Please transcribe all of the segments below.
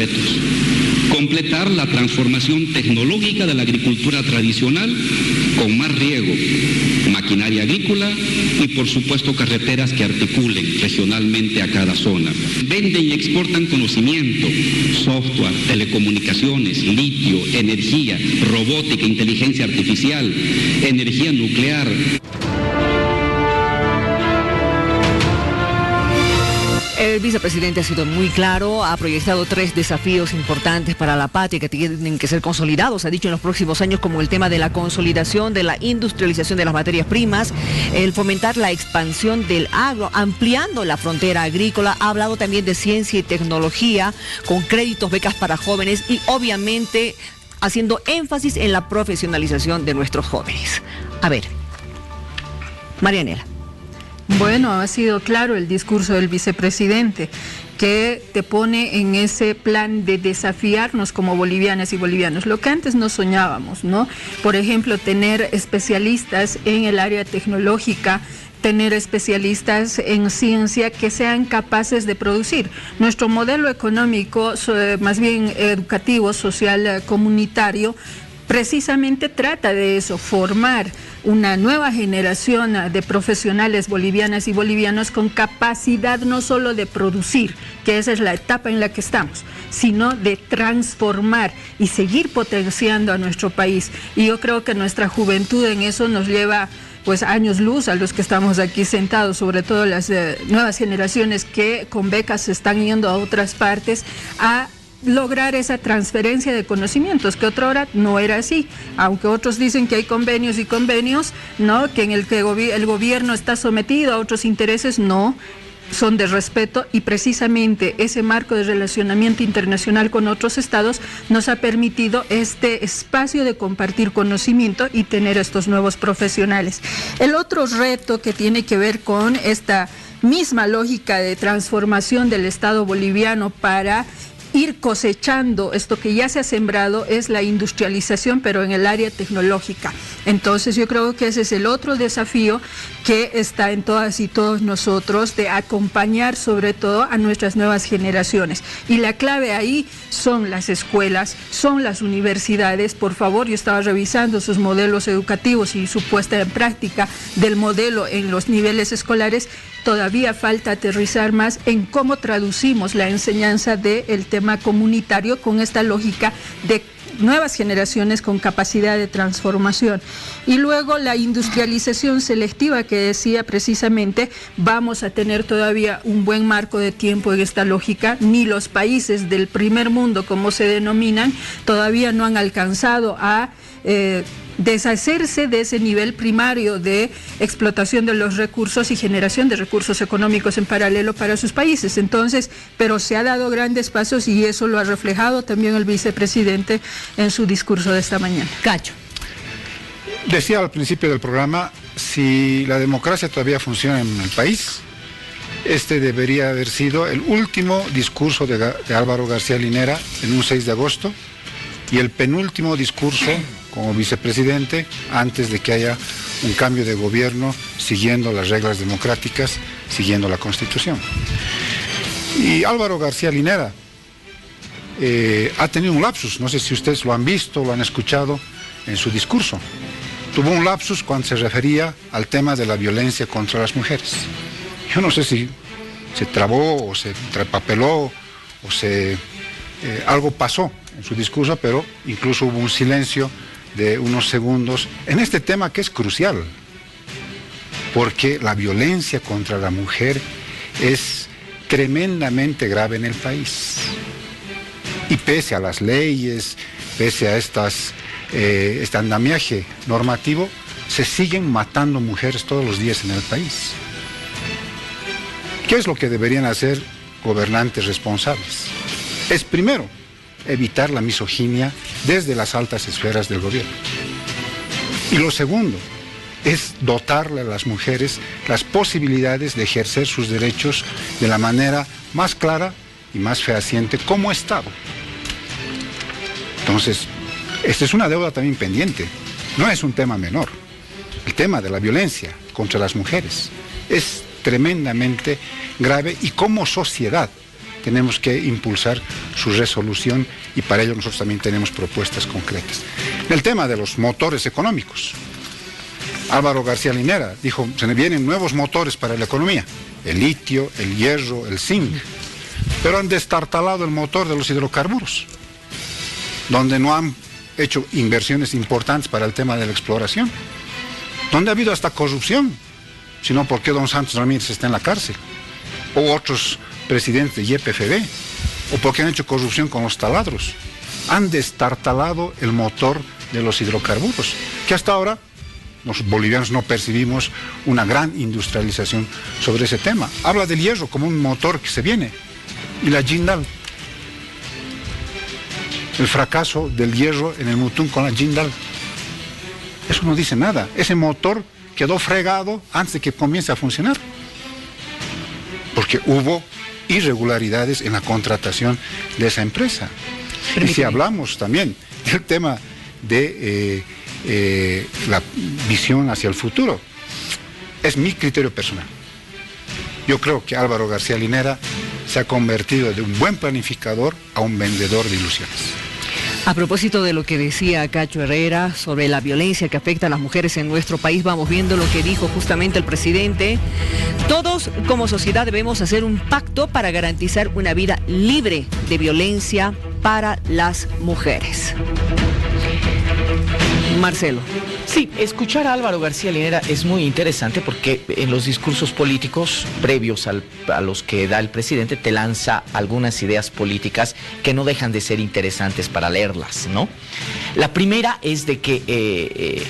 retos. Completar la transformación tecnológica de la agricultura tradicional con más riego, maquinaria agrícola y por supuesto carreteras que articulen regionalmente a cada zona. Venden y exportan conocimiento, software, telecomunicaciones, litio, energía, robótica, inteligencia artificial, energía nuclear. El vicepresidente ha sido muy claro, ha proyectado 3 desafíos importantes para la patria que tienen que ser consolidados, ha dicho en los próximos años, como el tema de la consolidación de la industrialización de las materias primas, el fomentar la expansión del agro, ampliando la frontera agrícola, ha hablado también de ciencia y tecnología, con créditos, becas para jóvenes y obviamente haciendo énfasis en la profesionalización de nuestros jóvenes. A ver, Marianela. Bueno, ha sido claro el discurso del vicepresidente, que te pone en ese plan de desafiarnos como bolivianas y bolivianos, lo que antes no soñábamos, ¿no? Por ejemplo, tener especialistas en el área tecnológica, tener especialistas en ciencia que sean capaces de producir. Nuestro modelo económico, más bien educativo, social, comunitario, precisamente trata de eso, formar una nueva generación de profesionales bolivianas y bolivianos con capacidad no solo de producir, que esa es la etapa en la que estamos, sino de transformar y seguir potenciando a nuestro país. Y yo creo que nuestra juventud en eso nos lleva pues años luz a los que estamos aquí sentados, sobre todo las nuevas generaciones que con becas se están yendo a otras partes a lograr esa transferencia de conocimientos, que otrora no era así, aunque otros dicen que hay convenios y convenios, ¿no? Que en el que el gobierno está sometido a otros intereses, no, son de respeto, y precisamente ese marco de relacionamiento internacional con otros estados nos ha permitido este espacio de compartir conocimiento y tener estos nuevos profesionales. El otro reto que tiene que ver con esta misma lógica de transformación del Estado boliviano para ir cosechando esto que ya se ha sembrado es la industrialización, pero en el área tecnológica. Entonces yo creo que ese es el otro desafío que está en todas y todos nosotros, de acompañar sobre todo a nuestras nuevas generaciones. Y la clave ahí son las escuelas, son las universidades. Por favor, yo estaba revisando sus modelos educativos y su puesta en práctica del modelo en los niveles escolares. Todavía falta aterrizar más en cómo traducimos la enseñanza del tema comunitario con esta lógica de nuevas generaciones con capacidad de transformación. Y luego la industrialización selectiva que decía precisamente, vamos a tener todavía un buen marco de tiempo en esta lógica. Ni los países del primer mundo, como se denominan, todavía no han alcanzado a deshacerse de ese nivel primario de explotación de los recursos y generación de recursos económicos en paralelo para sus países. Entonces, pero se ha dado grandes pasos y eso lo ha reflejado también el vicepresidente en su discurso de esta mañana. Cacho. Decía al principio del programa, si la democracia todavía funciona en el país, este debería haber sido el último discurso de Álvaro García Linera en un 6 de agosto y el penúltimo discurso como vicepresidente antes de que haya un cambio de gobierno siguiendo las reglas democráticas, siguiendo la Constitución. Y Álvaro García Linera ha tenido un lapsus, no sé si ustedes lo han visto, lo han escuchado en su discurso. Tuvo un lapsus cuando se refería al tema de la violencia contra las mujeres. Yo no sé si se trabó o se trapapeló o algo pasó en su discurso, pero incluso hubo un silencio de unos segundos en este tema que es crucial, porque la violencia contra la mujer es tremendamente grave en el país. Y pese a las leyes, pese a este andamiaje normativo, se siguen matando mujeres todos los días en el país. ¿Qué es lo que deberían hacer gobernantes responsables? Es primero evitar la misoginia desde las altas esferas del gobierno. Y lo segundo es dotarle a las mujeres las posibilidades de ejercer sus derechos de la manera más clara y más fehaciente como Estado. Entonces, esta es una deuda también pendiente, no es un tema menor. El tema de la violencia contra las mujeres es tremendamente grave y como sociedad tenemos que impulsar su resolución y para ello nosotros también tenemos propuestas concretas. En el tema de los motores económicos, Álvaro García Linera dijo, se vienen nuevos motores para la economía, el litio, el hierro, el zinc, pero han destartalado el motor de los hidrocarburos, donde no han hecho inversiones importantes para el tema de la exploración, donde ha habido hasta corrupción, sino porque don Santos Ramírez está en la cárcel, o otros presidentes de YPFB, o porque han hecho corrupción con los taladros. Han destartalado el motor de los hidrocarburos, que hasta ahora los bolivianos no percibimos una gran industrialización sobre ese tema. Habla del hierro como un motor que se viene, y la Jindal. El fracaso del hierro en el Mutún con la Jindal. Eso no dice nada. Ese motor quedó fregado antes de que comience a funcionar, porque hubo irregularidades en la contratación de esa empresa. Y si hablamos también del tema de la visión hacia el futuro, es mi criterio personal. Yo creo que Álvaro García Linera se ha convertido de un buen planificador a un vendedor de ilusiones. A propósito de lo que decía Cacho Herrera sobre la violencia que afecta a las mujeres en nuestro país, vamos viendo lo que dijo justamente el presidente. Todos como sociedad debemos hacer un pacto para garantizar una vida libre de violencia para las mujeres. Marcelo. Sí, escuchar a Álvaro García Linera es muy interesante porque en los discursos políticos previos a los que da el presidente te lanza algunas ideas políticas que no dejan de ser interesantes para leerlas, ¿no? La primera es de que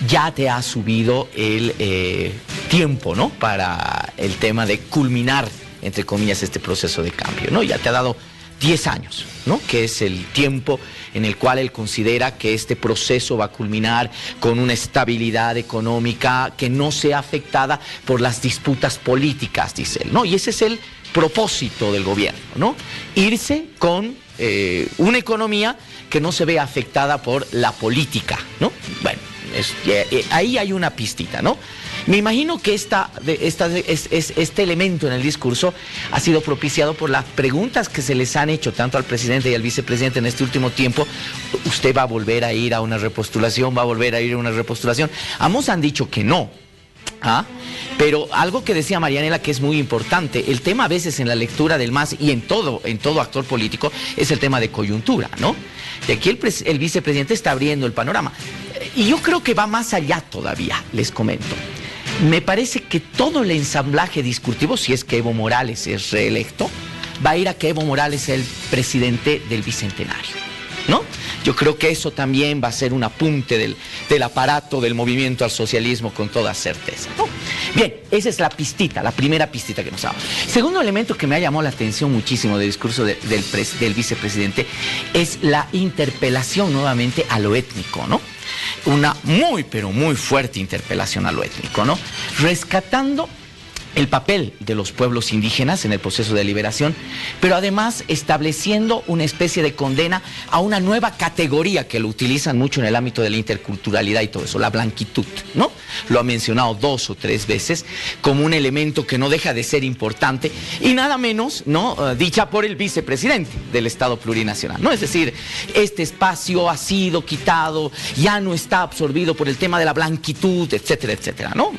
ya te ha subido el tiempo, ¿no? Para el tema de culminar, entre comillas, este proceso de cambio, ¿no? Ya te ha dado 10 años, ¿no? Que es el tiempo en el cual él considera que este proceso va a culminar con una estabilidad económica que no sea afectada por las disputas políticas, dice él, ¿no? Y ese es el propósito del gobierno, ¿no? Irse con una economía que no se vea afectada por la política, ¿no? Bueno, ahí hay una pistita, ¿no? Me imagino que este elemento en el discurso ha sido propiciado por las preguntas que se les han hecho tanto al presidente y al vicepresidente en este último tiempo. ¿Usted va a volver a ir a una repostulación? ¿Va a volver a ir a una repostulación? Ambos han dicho que no. Pero algo que decía Marianela que es muy importante, el tema a veces en la lectura del MAS y en todo actor político es el tema de coyuntura, ¿no? Y aquí el vicepresidente está abriendo el panorama. Y yo creo que va más allá todavía, les comento. Me parece que todo el ensamblaje discursivo, si es que Evo Morales es reelecto, va a ir a que Evo Morales sea el presidente del Bicentenario, ¿no? Yo creo que eso también va a ser un apunte del aparato del movimiento al socialismo con toda certeza, ¿no? Bien, esa es la pistita, la primera pistita que nos damos. Segundo elemento que me ha llamado la atención muchísimo del discurso del vicepresidente es la interpelación nuevamente a lo étnico, ¿no? Una muy, pero muy fuerte interpelación a lo étnico, ¿no? Rescatando el papel de los pueblos indígenas en el proceso de liberación, pero además estableciendo una especie de condena a una nueva categoría que lo utilizan mucho en el ámbito de la interculturalidad y todo eso, la blanquitud, ¿no? Lo ha mencionado 2 o 3 veces como un elemento que no deja de ser importante y nada menos, ¿no? Dicha por el vicepresidente del Estado plurinacional, ¿no? Es decir, este espacio ha sido quitado, ya no está absorbido por el tema de la blanquitud, etcétera, etcétera, ¿no?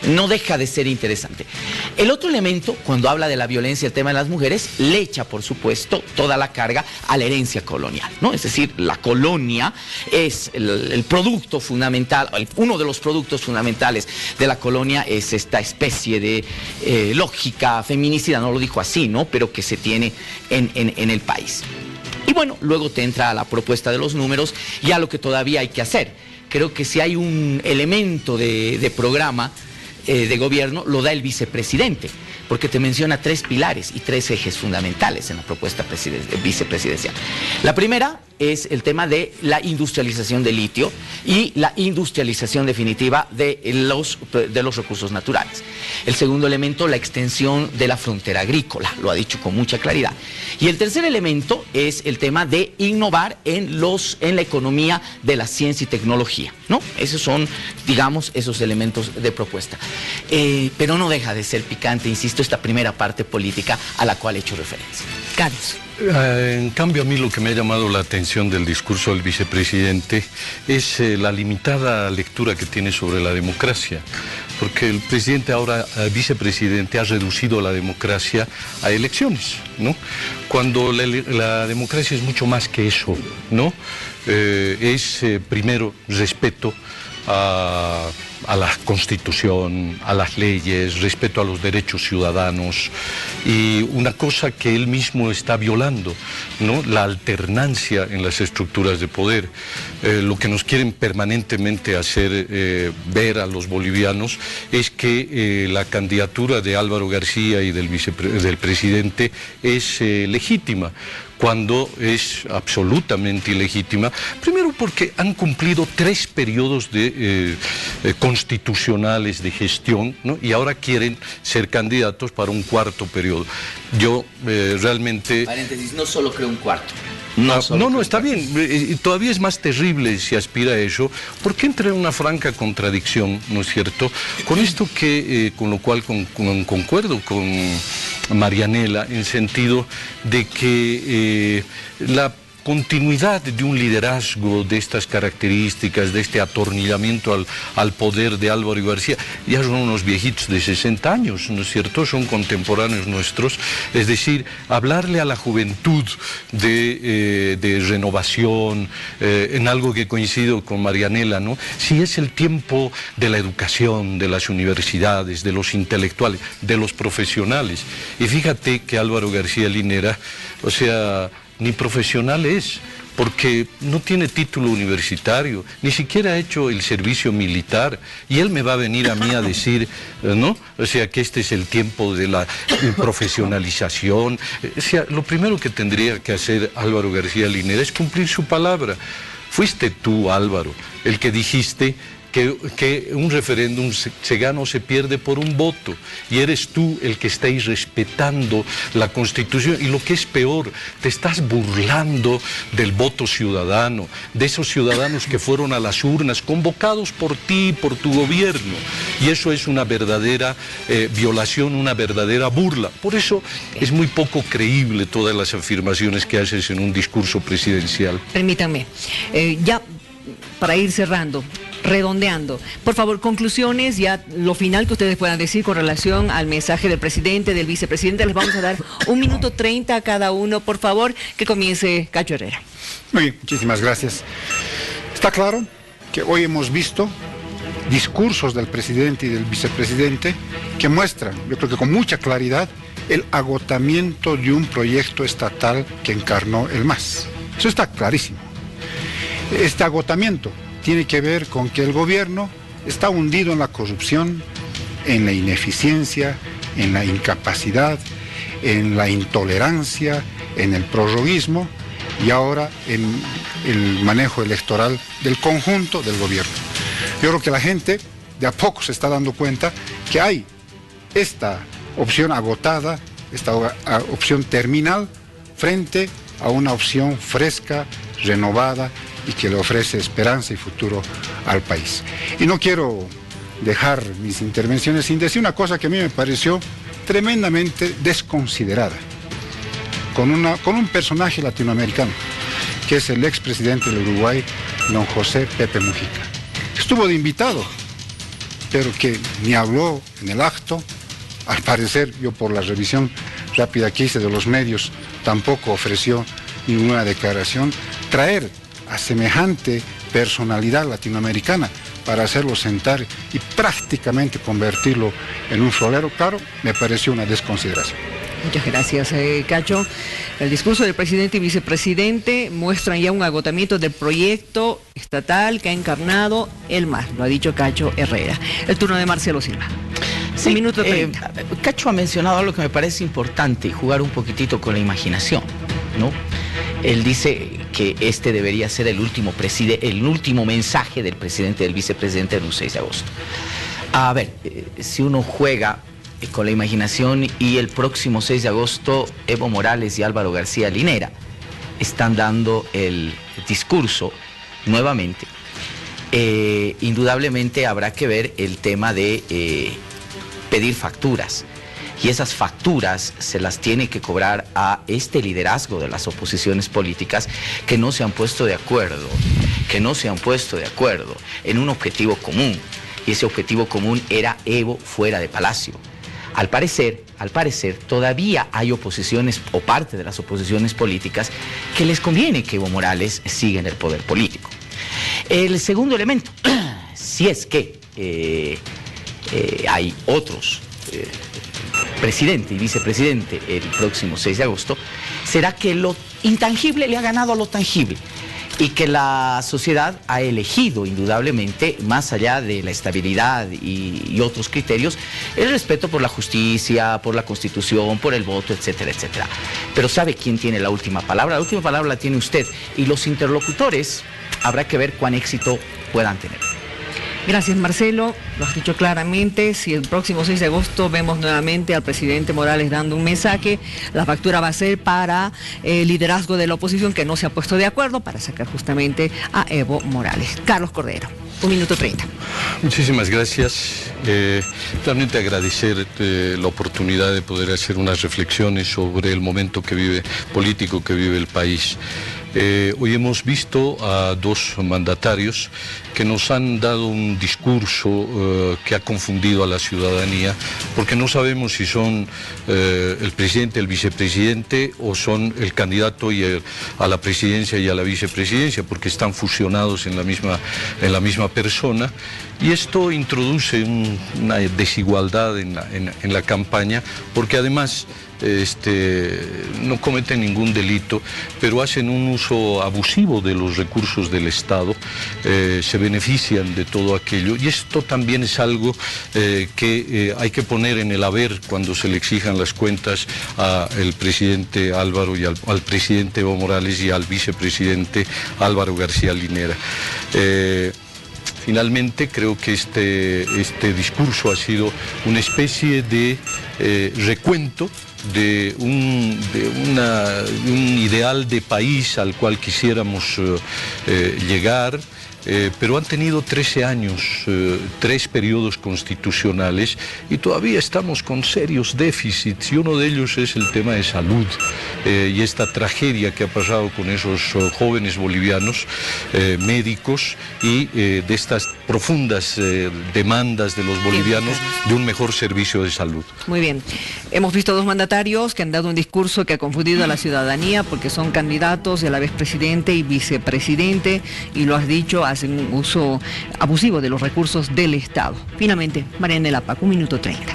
No deja de ser interesante. El otro elemento, cuando habla de la violencia, el tema de las mujeres, le echa, por supuesto, toda la carga a la herencia colonial, ¿no? Es decir, la colonia es el producto fundamental, uno de los productos fundamentales de la colonia es esta especie de lógica feminicida, no lo dijo así, ¿no? Pero que se tiene en el país. Y bueno, luego te entra a la propuesta de los números y a lo que todavía hay que hacer. Creo que si hay un elemento de programa de gobierno, lo da el vicepresidente, porque te menciona 3 pilares y 3 ejes fundamentales en la propuesta vicepresidencial. La primera, es el tema de la industrialización del litio y la industrialización definitiva de los recursos naturales. El segundo elemento, la extensión de la frontera agrícola, lo ha dicho con mucha claridad. Y el tercer elemento es el tema de innovar en la economía de la ciencia y tecnología, ¿no? Esos son, digamos, esos elementos de propuesta. Pero no deja de ser picante, insisto, esta primera parte política a la cual he hecho referencia. Carlos. En cambio, a mí lo que me ha llamado la atención del discurso del vicepresidente es la limitada lectura que tiene sobre la democracia, porque el presidente ahora, vicepresidente, ha reducido la democracia a elecciones, ¿no? Cuando la democracia es mucho más que eso, ¿no? Es primero respeto a la Constitución, a las leyes, respeto a los derechos ciudadanos, y una cosa que él mismo está violando, ¿no? La alternancia en las estructuras de poder. Lo que nos quieren permanentemente hacer ver a los bolivianos es que la candidatura de Álvaro García y del presidente es legítima, cuando es absolutamente ilegítima, primero porque han cumplido 3 periodos constitucionales de gestión, ¿no? Y ahora quieren ser candidatos para un 4º periodo. Yo realmente... Paréntesis, no solo creo un cuarto. No, está bien, todavía es más terrible si aspira a eso, porque entra en una franca contradicción, ¿no es cierto?, con esto con lo cual concuerdo con Marianela, en sentido de que la continuidad de un liderazgo de estas características, de este atornillamiento al poder de Álvaro García, ya son unos viejitos de 60 años, ¿no es cierto?, son contemporáneos nuestros, es decir, hablarle a la juventud de renovación, en algo que coincido con Marianela, ¿no? Si es el tiempo de la educación, de las universidades, de los intelectuales, de los profesionales, y fíjate que Álvaro García Linera, o sea, ni profesional es, porque no tiene título universitario, ni siquiera ha hecho el servicio militar, y él me va a venir a mí a decir, ¿no?, o sea, que este es el tiempo de la profesionalización. O sea, lo primero que tendría que hacer Álvaro García Linera es cumplir su palabra. Fuiste tú, Álvaro, el que dijiste que un referéndum se gana o se pierde por un voto, y eres tú el que está irrespetando la Constitución, y lo que es peor, te estás burlando del voto ciudadano, de esos ciudadanos que fueron a las urnas, convocados por ti, por tu gobierno, y eso es una verdadera violación, una verdadera burla. Por eso es muy poco creíble todas las afirmaciones que haces en un discurso presidencial. Permítanme, ya para ir cerrando, redondeando, por favor, conclusiones, ya lo final que ustedes puedan decir con relación al mensaje del presidente, del vicepresidente. Les vamos a dar 1 minuto 30 a cada uno, por favor, que comience Cacho Herrera. Muy bien, muchísimas gracias. Está claro que hoy hemos visto discursos del presidente y del vicepresidente que muestran, yo creo que con mucha claridad, el agotamiento de un proyecto estatal que encarnó el MAS. Eso está clarísimo. Este agotamiento tiene que ver con que el gobierno está hundido en la corrupción, en la ineficiencia, en la incapacidad, en la intolerancia, en el prorroguismo y ahora en el manejo electoral del conjunto del gobierno. Yo creo que la gente de a poco se está dando cuenta que hay esta opción agotada, esta opción terminal, frente a una opción fresca, renovada, y que le ofrece esperanza y futuro al país. Y no quiero dejar mis intervenciones sin decir una cosa que a mí me pareció tremendamente desconsiderada, con un personaje latinoamericano, que es el expresidente del Uruguay, don José Pepe Mujica. Estuvo de invitado, pero que ni habló en el acto. Al parecer, yo por la revisión rápida que hice de los medios, tampoco ofreció ninguna declaración. Traer a semejante personalidad latinoamericana para hacerlo sentar y prácticamente convertirlo en un florero, claro, me pareció una desconsideración. Muchas gracias, Cacho. El discurso del presidente y vicepresidente muestran ya un agotamiento del proyecto estatal que ha encarnado el MAS, lo ha dicho Cacho Herrera. El turno de Marcelo Silva. Sí, 1 minuto 30. Cacho ha mencionado algo que me parece importante, jugar un poquitito con la imaginación, ¿no? Él dice que este debería ser el último mensaje del presidente y del vicepresidente del 6 de agosto. A ver, si uno juega con la imaginación y el próximo 6 de agosto Evo Morales y Álvaro García Linera están dando el discurso nuevamente, indudablemente habrá que ver el tema de pedir facturas. Y esas facturas se las tiene que cobrar a este liderazgo de las oposiciones políticas que no se han puesto de acuerdo, en un objetivo común. Y ese objetivo común era Evo fuera de Palacio. Al parecer, todavía hay oposiciones o parte de las oposiciones políticas que les conviene que Evo Morales siga en el poder político. El segundo elemento, si es que hay otros presidente y vicepresidente el próximo 6 de agosto, será que lo intangible le ha ganado a lo tangible y que la sociedad ha elegido indudablemente, más allá de la estabilidad y otros criterios, el respeto por la justicia, por la Constitución, por el voto, etcétera, etcétera. Pero ¿sabe quién tiene la última palabra? La última palabra la tiene usted, y los interlocutores habrá que ver cuán éxito puedan tener. Gracias, Marcelo. Lo has dicho claramente. Si el próximo 6 de agosto vemos nuevamente al presidente Morales dando un mensaje, la factura va a ser para el liderazgo de la oposición que no se ha puesto de acuerdo para sacar justamente a Evo Morales. Carlos Cordero, 1 minuto 30. Muchísimas gracias. Realmente agradecer la oportunidad de poder hacer unas reflexiones sobre el momento político que vive el país. Hoy hemos visto a dos mandatarios que nos han dado un discurso que ha confundido a la ciudadanía, porque no sabemos si son el presidente, el vicepresidente, o son el candidato a la presidencia y a la vicepresidencia, porque están fusionados en la misma persona. Y esto introduce una desigualdad en la campaña, porque además no cometen ningún delito, pero hacen un uso abusivo de los recursos del Estado, se benefician de todo aquello, y esto también es algo que hay que poner en el haber cuando se le exijan las cuentas al presidente Álvaro y al presidente Evo Morales y al vicepresidente Álvaro García Linera. Finalmente, creo que este discurso ha sido una especie de recuento de un ideal de país al cual quisiéramos llegar, pero han tenido 13 años, 3 periodos constitucionales, y todavía estamos con serios déficits, y uno de ellos es el tema de salud, y esta tragedia que ha pasado con esos jóvenes bolivianos médicos, y de estas profundas demandas de los bolivianos de un mejor servicio de salud. Muy bien. Hemos visto dos mandatarios que han dado un discurso que ha confundido a la ciudadanía porque son candidatos y a la vez presidente y vicepresidente, y lo has dicho, hacen un uso abusivo de los recursos del Estado. Finalmente, Marianela Pac, 1 minuto 30.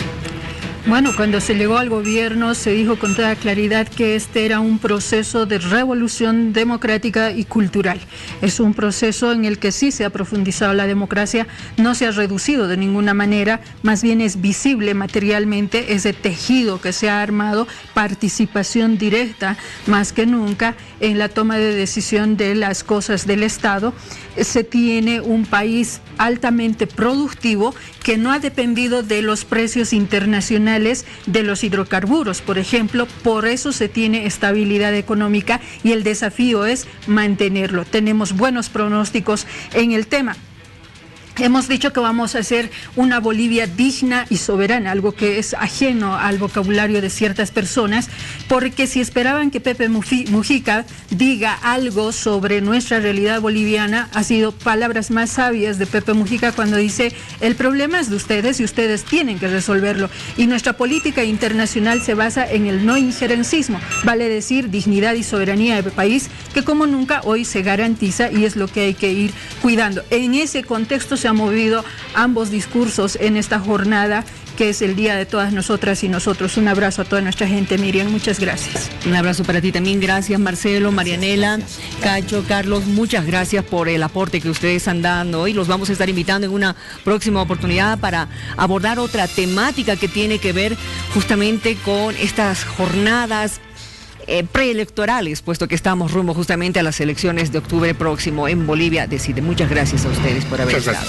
Bueno, cuando se llegó al gobierno se dijo con toda claridad que este era un proceso de revolución democrática y cultural. Es un proceso en el que sí se ha profundizado la democracia, no se ha reducido de ninguna manera, más bien es visible materialmente ese tejido que se ha armado, participación directa más que nunca en la toma de decisión de las cosas del Estado. Se tiene un país altamente productivo que no ha dependido de los precios internacionales de los hidrocarburos, por ejemplo. Por eso se tiene estabilidad económica y el desafío es mantenerlo. Tenemos buenos pronósticos en el tema. Hemos dicho que vamos a hacer una Bolivia digna y soberana, algo que es ajeno al vocabulario de ciertas personas, porque si esperaban que Pepe Mujica diga algo sobre nuestra realidad boliviana, ha sido palabras más sabias de Pepe Mujica cuando dice: el problema es de ustedes y ustedes tienen que resolverlo. Y nuestra política internacional se basa en el no injerencismo, vale decir dignidad y soberanía del país, que como nunca hoy se garantiza, y es lo que hay que ir cuidando. En ese contexto se han movido ambos discursos en esta jornada, que es el día de todas nosotras y nosotros. Un abrazo a toda nuestra gente, Miriam, muchas gracias. Un abrazo para ti también, gracias Marcelo, Marianela, Cacho, Carlos, muchas gracias por el aporte que ustedes están dando hoy. Los vamos a estar invitando en una próxima oportunidad para abordar otra temática que tiene que ver justamente con estas jornadas preelectorales, puesto que estamos rumbo justamente a las elecciones de octubre próximo en Bolivia Decide. Muchas gracias a ustedes por haber estado.